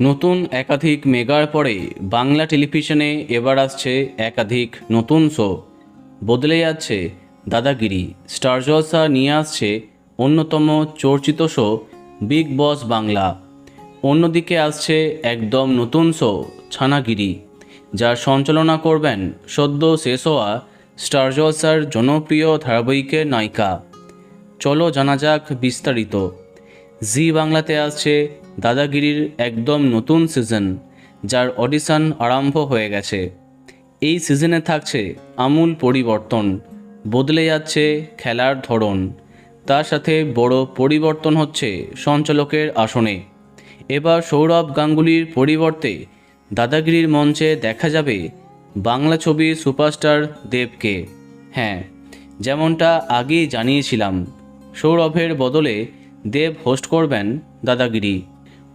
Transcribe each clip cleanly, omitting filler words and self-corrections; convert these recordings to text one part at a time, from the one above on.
নতুন একাধিক মেগার পরে বাংলা টেলিভিশনে এবার আসছে একাধিক নতুন শো। বদলে যাচ্ছে দাদাগিরি। স্টার জলসা নিয়ে আসছে অন্যতম চর্চিত শো বিগ বস বাংলা। অন্যদিকে আসছে একদম নতুন শো ছানাগিরি, যার সঞ্চালনা করবেন সদ্য শেষ হওয়া স্টার জলসার জনপ্রিয় ধারাবাহিকের নায়িকা। চলো জানা যাক বিস্তারিত। জি বাংলাতে আসছে দাদাগিরির একদম নতুন সিজন, যার অডিশন আরম্ভ হয়ে গেছে। এই সিজনে থাকছে আমূল পরিবর্তন, বদলে যাচ্ছে খেলার ধরন। তার সাথে বড় পরিবর্তন হচ্ছে সঞ্চালকের আসনে। এবার সৌরভ গাঙ্গুলির পরিবর্তে দাদাগিরির মঞ্চে দেখা যাবে বাংলা ছবির সুপারস্টার দেবকে। হ্যাঁ, যেমনটা আগেই জানিয়েছিলাম, সৌরভের বদলে দেব হোস্ট করবেন দাদাগিরি।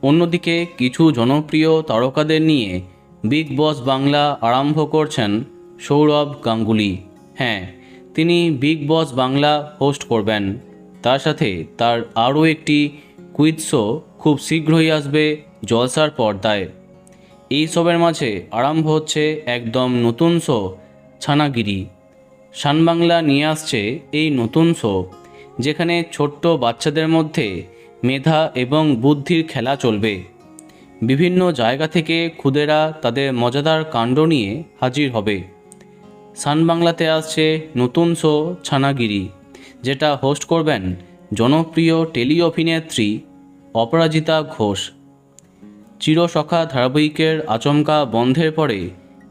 অন্যদিকে কিছু জনপ্রিয় তারকাদের নিয়ে বিগ বস বাংলা আরম্ভ করছেন সৌরভ গাঙ্গুলি। হ্যাঁ, তিনি বিগ বস বাংলা হোস্ট করবেন। তার সাথে তার আরও একটি কুইজ শো খুব শীঘ্রই আসবে জলসার পর্দায়। এই সবের মাঝে আরম্ভ হচ্ছে একদম নতুন শো ছানাগিরি। শান বাংলা নিয়ে আসছে এই নতুন শো, যেখানে ছোট্ট বাচ্চাদের মধ্যে মেধা এবং বুদ্ধির খেলা চলবে। বিভিন্ন জায়গা থেকে খুদেরা তাদের মজাদার কাণ্ড নিয়ে হাজির হবে। সান বাংলাতে আসছে নতুন শো ছানাগিরি, যেটা হোস্ট করবেন জনপ্রিয় টেলি অভিনেত্রী অপরাজিতা ঘোষ। চিরসখা ধারাবাহিকের আচমকা বন্ধের পরে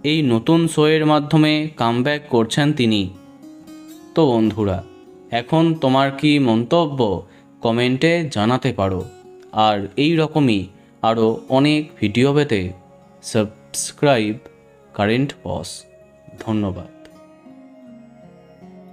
এই নতুন শোয়ের মাধ্যমে কামব্যাক করছেন তিনি। তো বন্ধুরা, এখন তোমার কি মন্তব্য কমেন্টে জানাতে পারো। আর এই রকমই আরও অনেক ভিডিও পেতে সাবস্ক্রাইব কারেন্ট বস। ধন্যবাদ।